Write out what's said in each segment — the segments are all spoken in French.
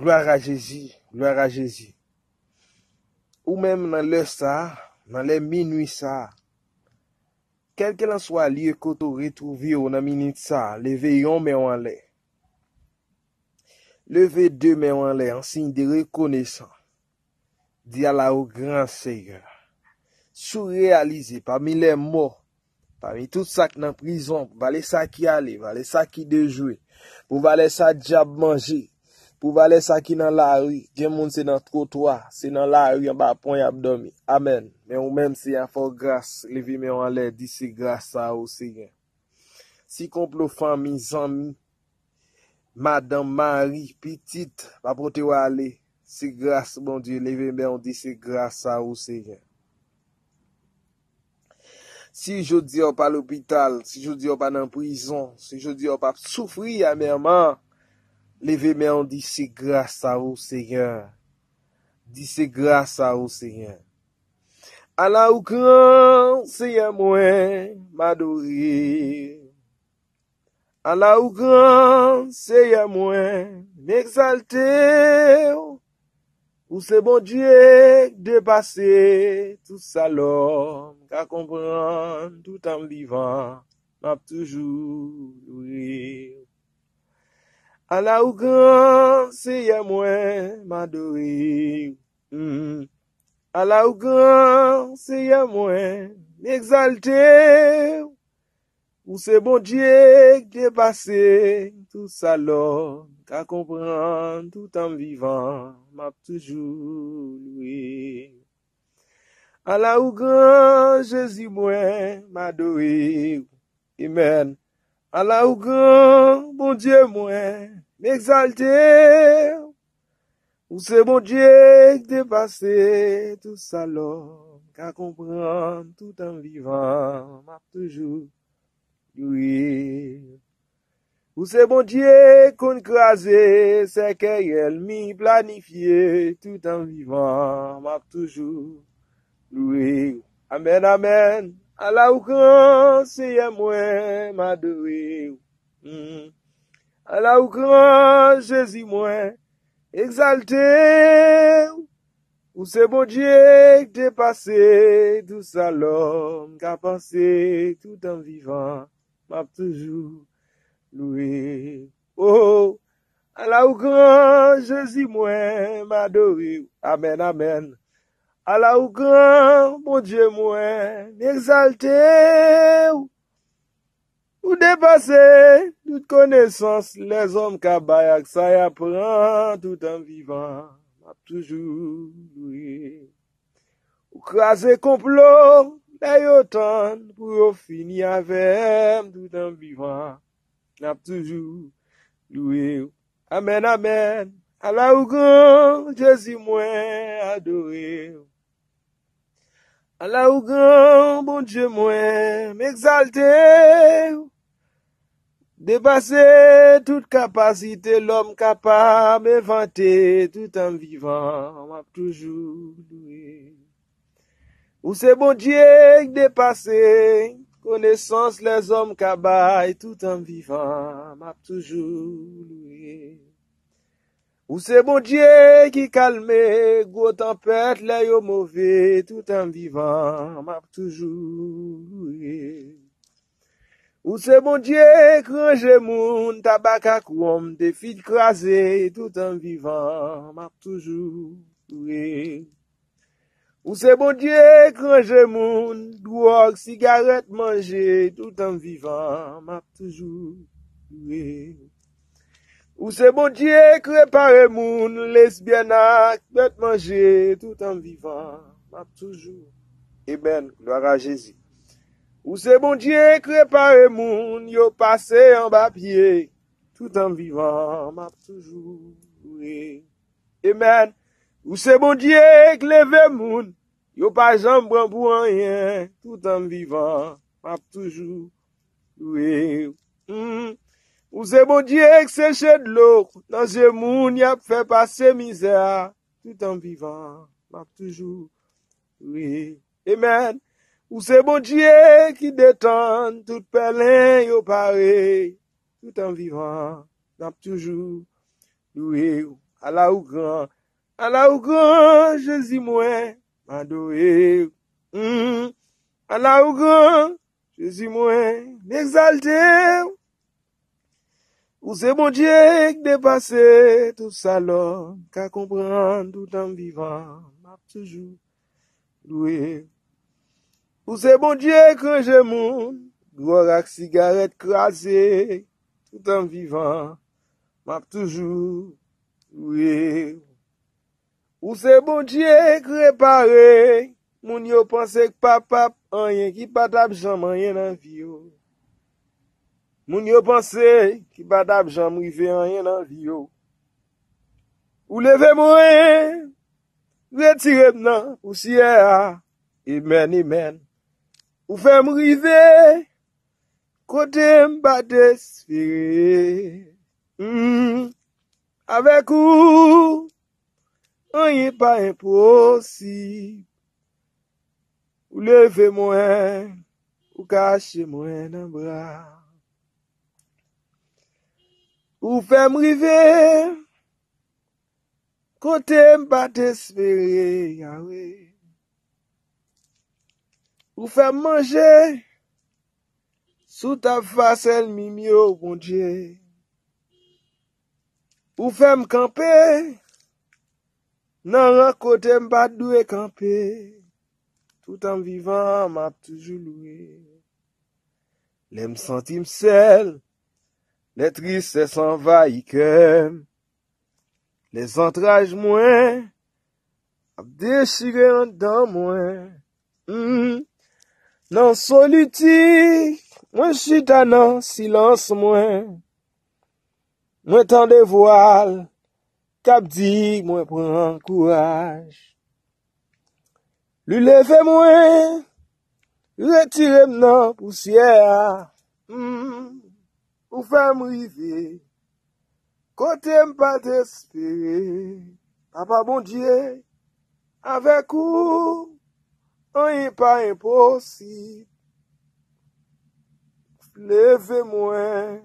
Gloire à Jésus, gloire à Jésus. Ou même dans l'heure ça, dans les minuit ça, quel qu'en soit lieu que tu retrouves ou dans minute ça, levez yon main en l'air. Levez deux mains en l'air en signe de reconnaissance. Dis à la au grand Seigneur. Sous-réalisé parmi les morts, parmi tout ça qui dans prison, pour valer ça qui allait, valer ça qui de jouer, pour valer ça diable manger, pour valer ça qui dans la rue, gen moun c'est dans le trottoir, c'est dans la rue en bas point y a dormi. Amen. Mais ou même si y a fort grâce, lever main en l'air, dis c'est grâce à au Seigneur. Si complot famille, amis, Madame Marie, petite, pas pour te aller, c'est grâce, bon Dieu, lever main on dit c'est grâce à au Seigneur. Si je dis on pas à l'hôpital, si je dis on pas dans prison, si je dis on pas souffrir amèrement, levez main on dit c'est grâce à vous Seigneur. Dis c'est grâce à vous Seigneur. Allah ou grand Seigneur moi m'adorer. Allah ou grand Seigneur moi m'exalter. Ou c'est bon Dieu dépasser tout ça l'homme, qu'à comprendre tout en vivant, m'a toujours loué. Allah ou grand, Seigneur moi, m'adorer. Allah ou grand, Seigneur moi, m'exalter. Ou c'est bon Dieu dépasser tout ça l'homme, qu'à comprendre tout en vivant, m'a toujours loué. Allah ou grand, Jésus moi, m'adorer. Amen. Allah ou grand, bon Dieu moi, m'exalter. Ou c'est bon Dieu dépasser tout ça l'homme, qu'à comprendre tout en vivant, m'a toujours loué. Ou c'est bon Dieu qu'on crasé, c'est qu'elle m'y planifié tout en vivant, m'a toujours loué. Amen, amen. Allah ou grand, Seigneur moi, m'adorer. Allah ou grand, Jésus moi, exalté. Ou c'est bon Dieu dépassé tout ça l'homme, qu'a pensé tout en vivant, m'a toujours loué. Oh, Allah ou grand, Jésus moi, m'adorer. Amen, amen. Allah ou grand, bon Dieu moi, m'exalter. Ou dépasser toute connaissance, les hommes kabayak, ça y apprend tout en vivant, m'a toujours loué. Ou craser complot, les autant, pour finir avec tout en vivant, m'a toujours loué. Amen, amen. Allah ou grand, Jésus moi, adoré. Allah ou grand, bon Dieu moi, m'exalter. Dépasser toute capacité, l'homme capable d'inventer tout en vivant, m'a toujours loué. Ou c'est bon Dieu dépasser, connaissance les hommes capables tout en vivant, m'a toujours loué. Ou c'est bon Dieu qui calme, gros tempête, les yo mauvais, tout en vivant, m'a toujours loué. Ou c'est bon Dieu, crangé moun, tabaka kouom, des filles crasées, tout en vivant, m'a toujours loué. Ou c'est bon Dieu, crangé moun, drogue, cigarette manger, tout en vivant, m'a toujours loué. Ou c'est bon Dieu, crépare moun, lesbienne, bête manger, tout en vivant, m'a toujours. Amen, gloire à Jésus. Ou c'est bon Dieu crépare moun, yo passé en bas pied, tout en vivant, m'a toujours loué. Amen. Ou c'est bon Dieu lève moun, yo pas jambe pour rien, tout en vivant, m'a toujours loué. Ou c'est bon Dieu sèche de l'eau, dans ce moun y a fait passer misère, tout en vivant, m'a toujours loué. Amen. Ou c'est bon Dieu qui détend tout pelin yo pareil, tout en vivant, n'a toujours loué. Allah ou grand, Jésus moi, m'adorer. Allah ou grand, Jésus moi, m'exalter. Ou c'est bon Dieu qui dépasse tout ça l'homme, qu'à comprendre tout en vivant, m'a toujours loué. Ou c'est bon Dieu que je moun, gloire à cigarette crasée, tout en vivant, m'a toujours loué. Ou c'est bon Dieu qui répare, moun yo pense que papa, rien qui pas d'absent, rien dans vie yo. Moun yo pense qui pas d'absent, rien dans vie yo. Ou levez moi, retirez nan poussière, amen, amen. Ou fait m'river, côté m'pas d'espérer. Avec ou, rien pas impossible. Ou levez moi, ou cachez moi dans bras. Ou fait m'river, côté m'pas d'espérer, Yahweh. Ou fait manger, sous ta face, el mimio, bon Dieu. Ou fait m'camper, nan un côté m'pas doué camper. Tout en vivant, m'a toujours loué. L'aime sentim seul, les tristes s'envahissent cœur. Les entrailles moins, a déchiré en dedans moins. Nan solitude, moi chita nan silence moins. Moi tende voile, cap dit, moi prends courage. Lui leve moi, retire nan poussière. Ou fait m'river, côté m'pas d'espérer. Papa bon Dieu, avec ou, rien pas impossible. Levez-moi,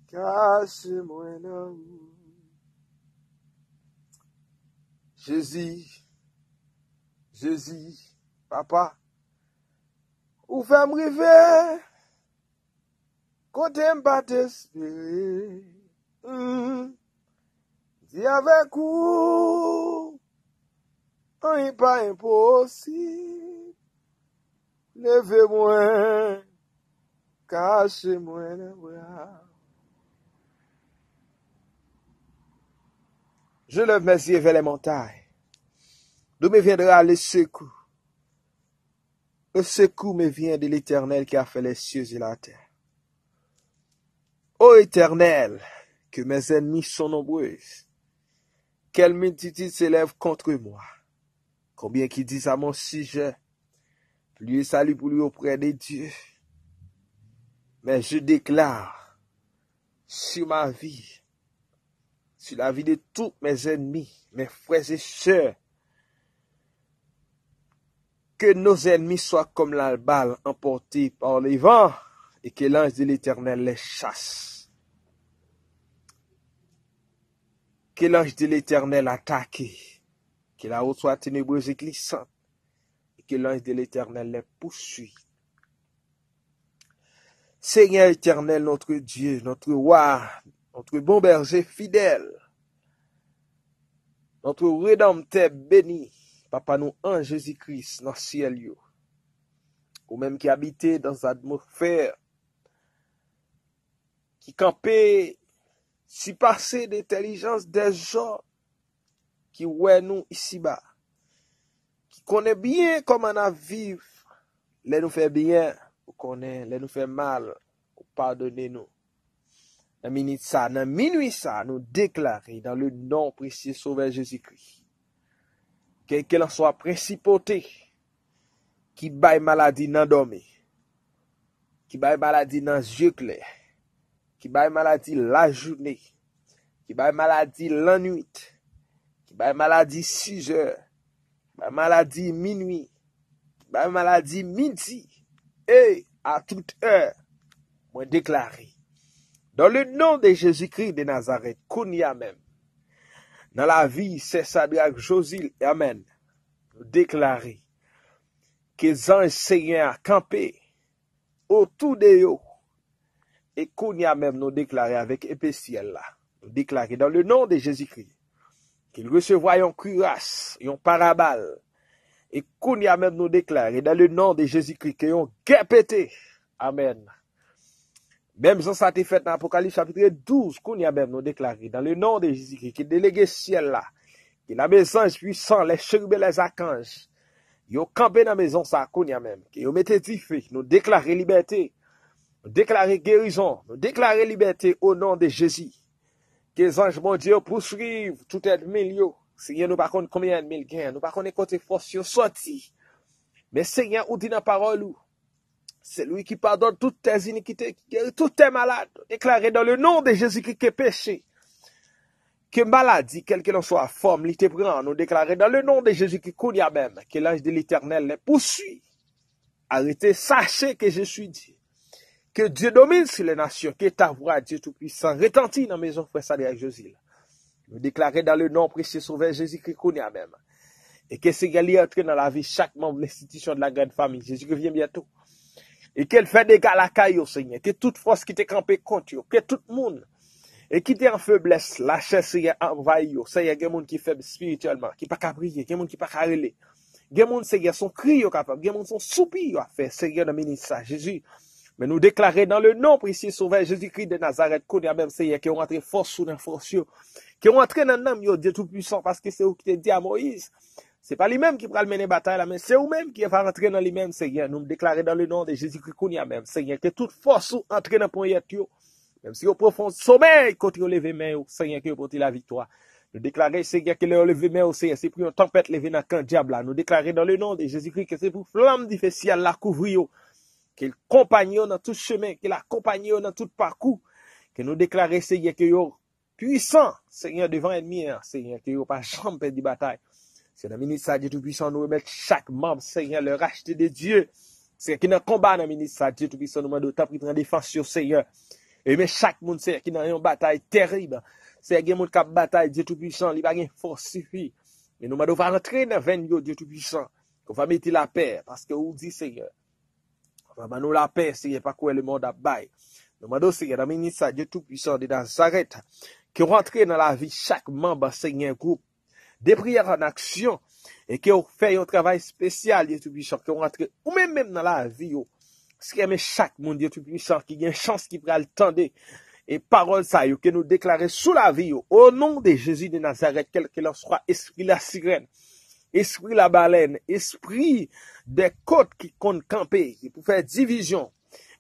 cachez-moi dans vous. Jésus, papa, ou fait m'river, côté m'pas d'espérer. Dis avec ou, rien pas impossible. Levez-moi, cachez-moi les bras. Je lève mes yeux vers les montagnes. D'où me viendra le secours? Le secours me vient de l'Éternel qui a fait les cieux et la terre. Ô Éternel, que mes ennemis sont nombreux. Quelle multitude s'élève contre moi. Combien qui disent à mon sujet, plus salut pour lui auprès de Dieu. Mais je déclare sur ma vie, sur la vie de tous mes ennemis, mes frères et sœurs, que nos ennemis soient comme la balle emportée par les vents et que l'ange de l'Éternel les chasse. Que l'ange de l'Éternel attaque, que la route soit ténébreuse et glissante, et que l'ange de l'Éternel les poursuit. Seigneur éternel, notre Dieu, notre roi, notre bon berger fidèle, notre rédempteur béni, Papa nous en Jésus-Christ, dans le ciel, ou même qui habitait dans l'atmosphère, qui campait, si passé d'intelligence des gens, qui ouais nous ici-bas, qui connaît bien comment on a vivre, les nous fait bien, ou connaît, les nous fait mal, ou pardonnez-nous. Dans minute ça, dans minuit ça, nous déclarer dans le nom précieux Sauveur Jésus-Christ, quel en soit principauté, qui baille maladie dans dormir, qui baille maladie dans yeux clairs, qui baille maladie la journée, qui baille maladie la nuit, qui baille maladie 6 heures, qui baille maladie minuit, qui baille maladie midi, et à toute heure, moi déclarer, dans le nom de Jésus-Christ de Nazareth, Kounia même, dans la vie, c'est Sadrach, Josil, amen. Nous déclarer que les anges Seigneur campé autour de eux. Et qu'on y a même nous déclaré avec épée ciel là. Nous déclarer dans le nom de Jésus-Christ qu'ils recevront une cuirasse, une parabole. Et qu'on y a même nous déclaré dans le nom de Jésus-Christ qu'ils ont guépété. Amen. Même si ça a été fait dans l'Apocalypse chapitre 12, qu'on y a même nous déclaré dans le nom de Jésus-Christ qui délégué ciel là. Qui la maison puissant, les chérubins, les archanges. Ils ont campé dans la maison ça, qu'on y a même. Ils ont mis du feu. Nous déclarer liberté. Nous déclarer guérison. Nous déclarer liberté au nom de Jésus. Que les anges, mon Dieu, poursuivent tout ennemi. Seigneur, nous ne savons pas combien de mille gains. Nous ne savons pas côté force sorti. Mais Seigneur, ou dit dans la parole, c'est lui qui pardonne toutes tes iniquités, qui guérit toutes tes malades. Déclaré dans le nom de Jésus-Christ que péché, que maladie, quelle qu'elle en soit, forme, li te prend. Nous déclarer dans le nom de Jésus-Christ qu'on y a même, que l'ange de l'Éternel les poursuit. Arrêtez, sachez que je suis Dieu. Que Dieu domine sur les nations, que ta voix, Dieu Tout-Puissant, retentit dans la maison frère Sadrach Josil. Nous déclarer dans le nom précieux sauveur Jésus-Christ qu'on y a même. Et que Seigneur lui entre dans la vie chaque membre de l'institution de la grande famille. Jésus revient bientôt. Et qu'elle fait des gars à la caille, Seigneur. Que toute force qui t'est campée contre eux, que tout le monde, et qui t'est en faiblesse, la chair Seigneur envahit. Seigneur, il y a des gens qui sont faibles spirituellement, qui ne peuvent pas prier, il y a des gens qui ne peuvent pas relayer. Il y a des gens, Seigneur, son cri capable, il y a des gens qui sont soupir à faire, Seigneur, dans le ministère, Jésus. Mais nous déclarer dans le nom précieux sauveur Jésus-Christ de Nazareth, qu'on y a même, Seigneur, qui ont rentré force sous la force, qui ont rentré dans le nom, Dieu Tout-Puissant, parce que c'est vous qui t'es dit à Moïse. C'est pas lui-même qui va le mener bataille là, mais c'est vous-même qui va rentrer dans lui-même, Seigneur. Nous me déclarer dans le nom de Jésus-Christ qu'on y a même, Seigneur, que toute force entre dans le point yo. Même si au profond sommeil, quand vous levez main, Seigneur, que vous portez la victoire. Nous déclarer, Seigneur, que le levé main, Seigneur, c'est pour une tempête levé dans le camp diable là. Nous déclarer dans le nom de Jésus-Christ que c'est pour flamme du ciel la couvrir, qu'il accompagne dans tout chemin, qu'il accompagne dans tout parcours. Que nous déclarer, Seigneur, que vous puissant, Seigneur, devant l'ennemi, Seigneur, que vous pas jamais perdu bataille. C'est dans le ministère Dieu Tout-Puissant, nous remettre chaque membre, Seigneur, le racheter de Dieu. C'est qui n'a combat dans le ministère Dieu Tout-Puissant, nous demandons de prendre défense sur Seigneur. Et mais chaque monde, c'est qui n'a une bataille terrible. C'est qui a une bataille Dieu Tout-Puissant, il va une force suffit. Et nous demandons de rentrer dans 20 Dieu Tout-Puissant. Qu'on va mettre la paix, parce que vous dit Seigneur. On va nous la paix, Seigneur, pas quoi le monde a bail. Nous demandons, Seigneur, dans le ministère Dieu Tout-Puissant de Nazareth, qui rentre dans la vie chaque membre, Seigneur, groupe. Des prières en action et qui ont fait un travail spécial, Dieu Tout-Puissant, qui ont rentré, ou même dans la vie, ce qui aime chaque monde, Dieu Tout-Puissant, qui a une chance qui pourra le tendre, et parole ça, que nous déclarer sous la vie, au nom de Jésus de Nazareth, quel qu'il en soit, esprit la sirène, esprit la baleine, esprit des côtes qui comptent camper, pour faire division,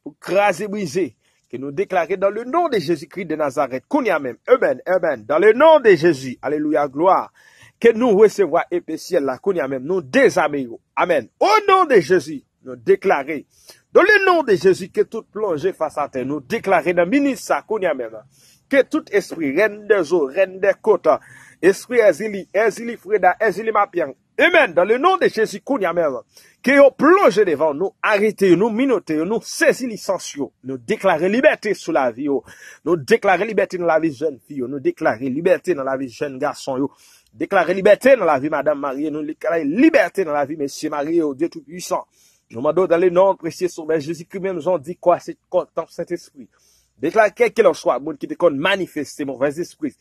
pour craser, briser, que nous déclarer dans le nom de Jésus-Christ de Nazareth, qu'on y a même, amen, amen, dans le nom de Jésus, alléluia, gloire, que nous recevons épée ciel là, qu'on y a même, nous désarmer. Amen. Au nom de Jésus, nous déclarer, dans le nom de Jésus, que tout plongée face à terre, nous déclarer dans le ministère qu'on y a même, que tout esprit, reine des eaux, reine des côtes, esprit Ezili, Ezili Freda, Ezili Mapiang, amen, dans le nom de Jésus qu'on y a même, que vous plongez devant nous, arrêtez, nous minotez, nous saisissez licencieux, nous déclarer liberté sous la vie, nous déclarer liberté dans la vie jeune fille, nous déclarer liberté dans la vie jeune garçon, déclarer liberté dans la vie Madame Marie, nous déclarer liberté dans la vie Monsieur Marie, au Dieu Tout-Puissant. Nous demandons dans le nom précieux sauveur Jésus-Christ, même nous ont dit quoi, c'est dans cet esprit. Déclarer quel qu'il en soit, monde qui te compte manifester mauvais esprit.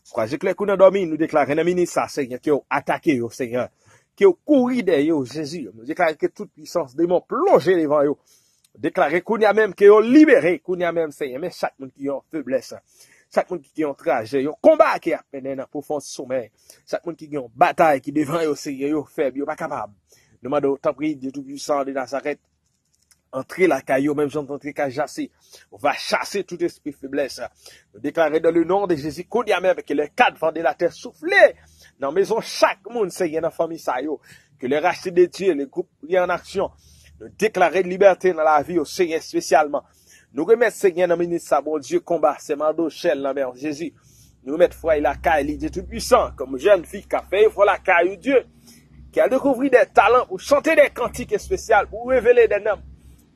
Soit j'ai clair qu'on a dormi, nous déclarer dans le ministère, Seigneur, qui ont attaqué, Seigneur, qui ont couru derrière, Jésus. Nous déclarer que toute puissance démon plongé devant eux. Déclarer qu'on y a même, qui ont libéré, qu'on y a même, Seigneur, mais chaque monde qui a faiblesse. Chaque monde qui a un trajet, un combat qui a peine dans profond sommeil. Chaque monde qui a une bataille qui devant eux, Seigneur, faible, ils pas capable. Nous demandons, tant pis, Dieu Tout-Puissant de Nazareth, entrer la caillou, même j'entends entrer qu'à chasser. On va chasser tout esprit faiblesse. Nous déclarer dans le nom de Jésus, qu'on y a même, que les quatre vents de la terre soufflent dans la maison, chaque monde, Seigneur, dans la famille, ça que les rachetés de Dieu, les groupes en action, nous déclarer de liberté dans la vie, au Seigneur, spécialement. Nous remettons Seigneur dans le ministère, bon Dieu, combat, c'est Mardochel, la mère Jésus. Nous remettons foi et la caille, Dieu Tout-Puissant, comme jeune fille qui a fait, foi la caille, Dieu, qui a découvert des talents pour chanter des cantiques spéciales, pour révéler des noms,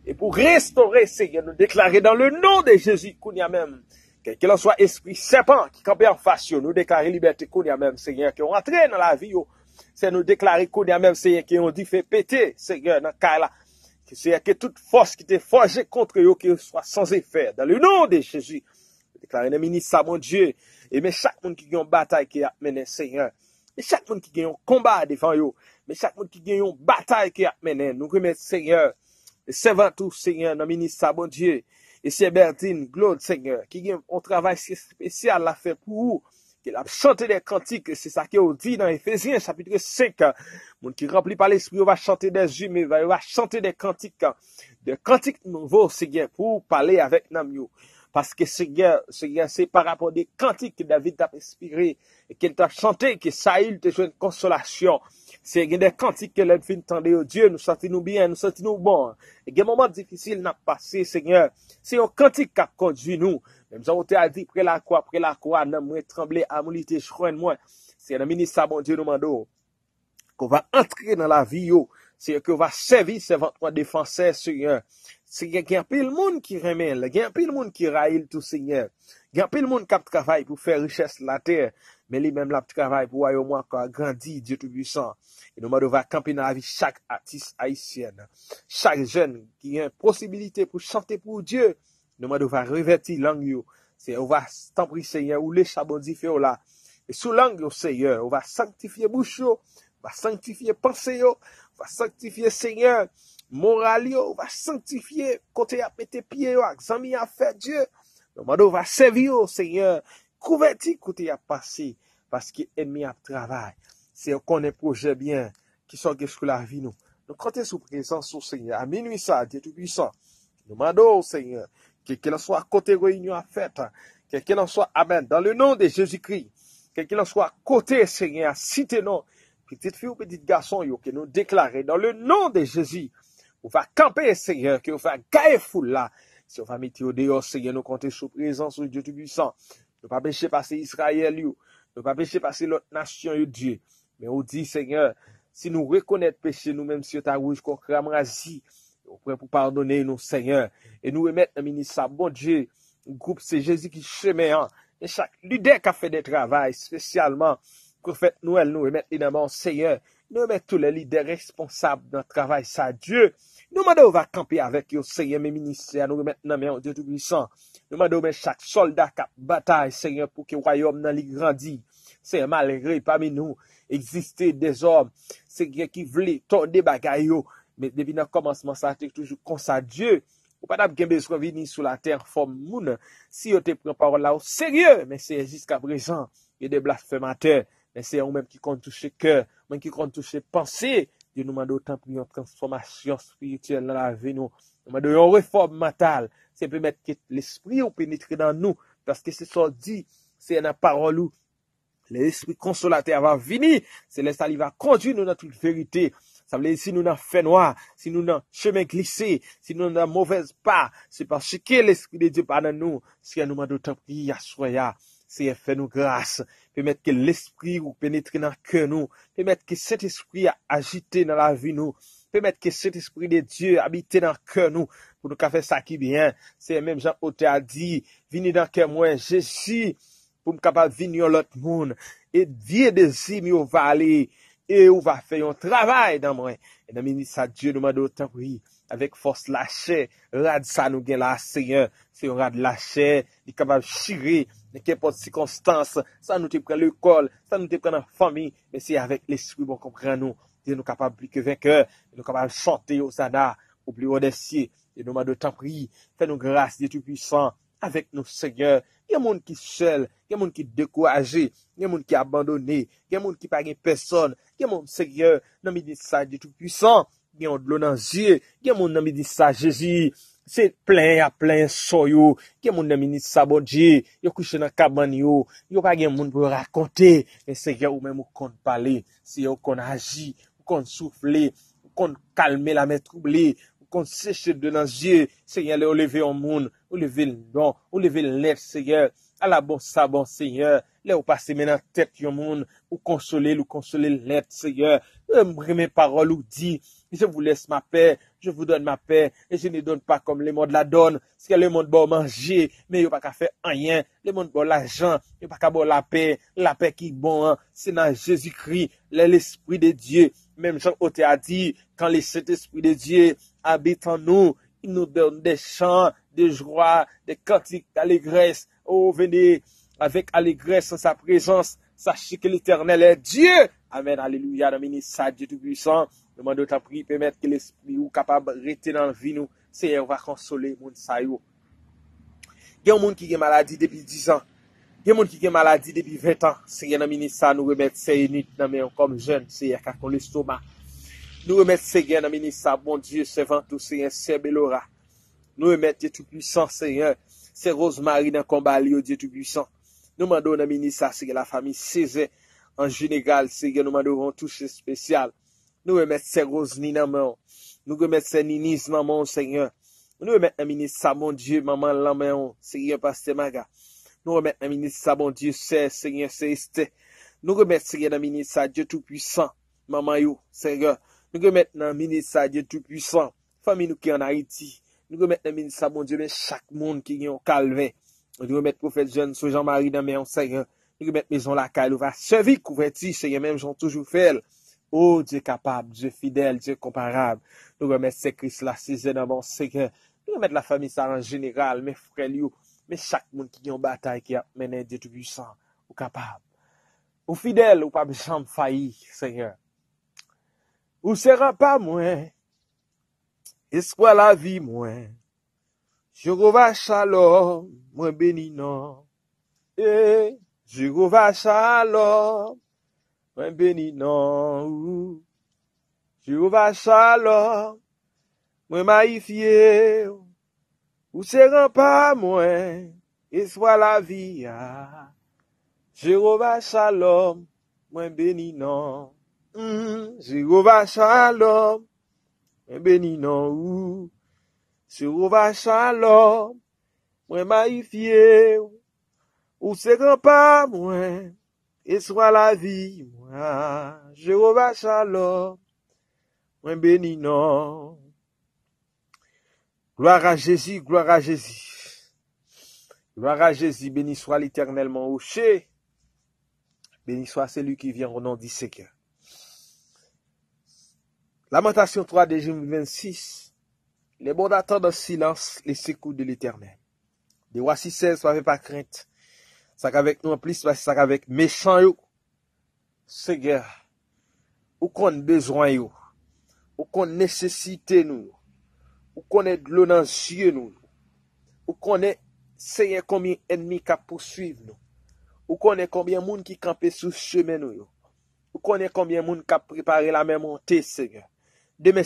et pour restaurer, Seigneur, nous déclarer dans le nom de Jésus, qu'on y a même, Quel que soit esprit serpent qui campe en face, nous déclarer liberté qu'on y a même, Seigneur, qui ont rentré dans la vie, c'est nous déclarer qu'on y a même, Seigneur, qui ont dit fait péter, Seigneur, dans le cas là. Seigneur, que toute force qui t'est forgée contre eux, qui soit sans effet, dans le nom de Jésus. Déclarer le ministre, ça, mon Dieu, et mais chaque monde qui a une bataille qui a mené, Seigneur, mais chaque monde qui a un combat devant eux, mais chaque monde qui a une bataille qui a mené, nous remettons, Seigneur, et servant tout, Seigneur, dans le ministre, ça, mon Dieu. Et c'est Bertine, Claude, Seigneur, qui a un travail spécial à faire pour vous, qui a chanté des cantiques, c'est ça qui est dit dans Éphésiens, chapitre 5, monde qui rempli par l'esprit, on va chanter des hymnes, on va chanter des cantiques nouveaux, Seigneur, pour parler avec nous. Parce que Seigneur, c'est par rapport des cantiques que David t'a inspiré, et qu'il t'a chanté, que Saïl te joue une consolation. C'est des cantiques que l'on fait entendre au Dieu, nous sentons-nous bien, nous sentons-nous bons. Et des moments difficiles n'a passé, Seigneur. C'est un cantique qui a conduit nous. Même si on t'a dit, après la croix, non, moi, trembler, à moliter, je crois, moi. C'est le ministre, bon Dieu, nous mando, qu'on va entrer dans la vie, c'est qu'on va servir, c'est votre défenseur, Seigneur. C'est qu'il y a un peu de monde qui remet, il y a un peu de monde qui raille tout, Seigneur. Il y a un peu de monde qui travaille pour faire richesse de la terre, mais lui-même, là, travaille pour voir moi qui a grandi, Dieu Tout-Puissant. Et nous devons camper dans la vie chaque artiste haïtienne, chaque jeune qui a une possibilité pour chanter pour Dieu. Nous devons revêtir langue, c'est, on va t'en prier, Seigneur, ou les chabondis fait là. Et sous langue, Seigneur, on va sanctifier bouche, on va sanctifier pensée, on va sanctifier, Seigneur, moral, on va sanctifier, côté à mettre pied, examiner à faire Dieu. Nous va servir, Seigneur, couverti côté à passer, parce que l'ennemi a travail. C'est qu'on est projet bien, qui sont sur la vie, nous. Nous comptons sous présence au Seigneur. À minuit, ça, Dieu Tout-Puissant. Nous demandons au Seigneur, que qu'il en soit à côté réunion à fête, que qu'il en soit, amen, dans le nom de Jésus-Christ, que qu'il en soit à côté, Seigneur, cité non, petite fille ou petit garçon, que nous déclarer dans le nom de Jésus, on va camper, Seigneur, que on va gailler foule là, si on va mettre au dehors, Seigneur, nous comptons sous présence au Dieu Tout-Puissant. Nous pas pécher passer Israël, nous pas pécher passer l'autre nation, Dieu. Mais on dit, Seigneur, si nous reconnaissons péché, nous-mêmes, si ta rouge, qu'on crame rasi, on prend pour pardonner nous, Seigneur. Et nous remettre dans le ministère, bon Dieu, le groupe, c'est Jésus qui chemin, et chaque leader qui a fait des travaux, spécialement, prophète Noël, nous remettre évidemment, Seigneur, nous remettre tous les leaders responsables dans le travail, ça, Dieu. Nous demandons, on va camper avec eux, Seigneur, mes ministères, nous remettre dans le Dieu Tout-Puissant. Nous demandons, chaque soldat qui a bataille, Seigneur, pour que le royaume dans les grandit. C'est malgré parmi nous exister des hommes, c'est qui voulaient tourner des bagailles, mais depuis le commencement, ça a été toujours comme ça, Dieu. Ou pas d'avoir besoin de venir sur la terre forme moun. Si on te prend parole là au sérieux, mais c'est jusqu'à présent, il y a des blasphémateurs, mais c'est eux-mêmes qui comptent toucher cœur, même qui comptent toucher pensée. Dieu nous demande autant pour une transformation spirituelle dans la vie, nous. Nous demande une réforme mentale. C'est permettre que l'esprit ou pénétrer dans nous, parce que c'est ça dit, c'est une parole où l'esprit consolateur va venir, c'est l'esprit qui va conduire nous dans toute vérité. Ça veut dire si nous n'avons fait noir, si nous n'avons chemin glissé, si nous n'avons mauvaise pas, c'est parce que l'esprit de Dieu parle nous. Si nous demandons autant prier à soya, c'est fait nous grâce, permettre que l'esprit ou pénétrer dans le cœur nous, permettre que cet esprit a agité dans la vie nous, permettre que cet esprit de Dieu habite dans le cœur nous, pour nous faire ça qui bien. C'est même Jean Oté a dit, venez dans le cœur moi, Jésus, pour me capable venir l'autre monde, et Dieu désire au va aller, et on va faire un travail dans moi. Et dans le ministère Dieu nous demande autant prier, avec force lâcher, rad ça nous gagne là, Seigneur, c'est un rad lâcher, il est capable de chirer, n'importe circonstance, ça nous te prend l'école, ça nous te prend la famille, mais c'est avec l'esprit bon comprend nous, Dieu nous capable plus que vainqueur, nous capable de chanter au Sana, au plus haut des cieux, et nous demande autant prier, fais-nous grâce, Dieu Tout-Puissant, avec nous, Seigneur. Il y a des gens qui sont seuls, il y a des gens qui sont découragés, il y a des gens qui sont abandonnés, il y a des gens qui ne personne, il y a des gens, Seigneur, dans le ministère de Tout-Puissant, il y a de l'eau dans les yeux, il y a des gens dans le ministère Jésus, c'est plein, soyo, il y a des gens dans le ministère bon Dieu, il y a couché dans la cabane, il y a pas de gens pour raconter, mais Seigneur, ou même ou qu'on parler, c'est ou qu'on agit, ou qu'on souffler, ou qu'on calmer la main troublée, qu'on sèche de nos yeux, Seigneur, ou lever au monde, ou lever le don, ou lever le lèvre, Seigneur, à la bon sabon, Seigneur. Là, ou passe maintenant tête yon moun, ou consoler l'être, Seigneur. Mes paroles ou dit, je vous laisse ma paix, je vous donne ma paix, et je ne donne pas comme le monde la donne. Parce que le monde bon manger, mais il pas qu'à faire rien. Le monde bon l'argent, il pas qu'à bon la paix qui bon, hein. C'est dans Jésus-Christ, l'Esprit de Dieu. Même Jean Ote a dit, quand le Saint-Esprit de Dieu habite en nous, il nous donne des chants, des joies, des cantiques d'allégresse. Oh, venez avec allégresse en sa présence. Sachez que l'Éternel est Dieu. Amen, alléluia, dans le ministère Dieu Tout-Puissant. Demande ta prière, permettre que l'Esprit ou capable de rester dans la vie nous. Seigneur va consoler moun sa yo. Il y a un monde qui a maladie depuis 10 ans. Il y a un monde qui a maladie depuis 20 ans. Seigneur, dans le ministère, nous remettre ces nuits dans mes comme jeune. Seigneur, qui a l'estomac. Nous remettre Seigneur dans le ministère, bon Dieu, servant tout, Seigneur, c'est Belora. Nous remettre Dieu Tout-Puissant, Seigneur. C'est Rosemary dans le combat, Dieu Tout-Puissant. Nous demandons dans le ministère, Seigneur, la famille Césaire. En général, Seigneur, nous demandons une touche spéciale. Nous remettre ces Rosny dans main. Nous remettre ces Ninis dans main, Seigneur. Nous remettre dans le ministère, mon Dieu, maman, dans main, Seigneur, Pasteur Maga. Nous remettre dans le ministère, mon Dieu, c'est Seigneur, c'est Esther. Nous remettre, Seigneur, dans le ministère, Dieu Tout-Puissant. Maman, yo, Seigneur. Nous remettre dans le ministère, Dieu Tout-Puissant. Famille nous qui en Haïti. Nous remettre dans le ministère, mon Dieu, mais chaque monde qui est en calvaire. Nous remettre prophète jeune, sur Jean-Marie dans main, Seigneur. Nous remettre maison la caille, nous va servir, couverture, Seigneur, même j'en toujours fait. Oh, Dieu capable, Dieu fidèle, Dieu comparable. Nous remettre ces Christ là, c'est dans mon Seigneur. Nous remettre la famille ça en général, mes frères, mais chaque monde qui est en bataille, qui a mené Dieu Tout-Puissant, ou capable. Ou fidèle, ou pas jamais failli, Seigneur. Ou sera pas moins, espoir la vie moins. Jéhovah Shalom, moi béni non. Eh, Jéhovah Shalom, moi béni non. Jéhovah Shalom, moi maïfié. Ou sera pas moins, espoir la vie. Jéhovah Shalom, moi béni non. Jéhovah Shalom, moi béni non. Jéhovah Shalom, moi maïfié. Ou sera pas moins, espoir la vie. Jéhovah Shalom, moi béni non. Gloire à Jésus, gloire à Jésus. Gloire à Jésus, béni soit l'Éternel mon rocher. Béni soit celui qui vient au nom du Seigneur. Lamentation 3 de Jérémie 26. Les bons attendent en silence les secours de l'Éternel. De voici 16, soyez pas crainte. Ça qu'avec nous en plus, ça qu'avec méchants yo. Seigneur, ou qu'on besoin yo, ou qu'on nécessité nous, ou qu'on est de l'eau dans les yeux nous, ou qu'on est, Seigneur, combien ennemis qui poursuivent nous, ou qu'on est combien de monde qui campent sous chemin nous, ou qu'on est combien de monde qui préparé la même montée, Seigneur. Demain,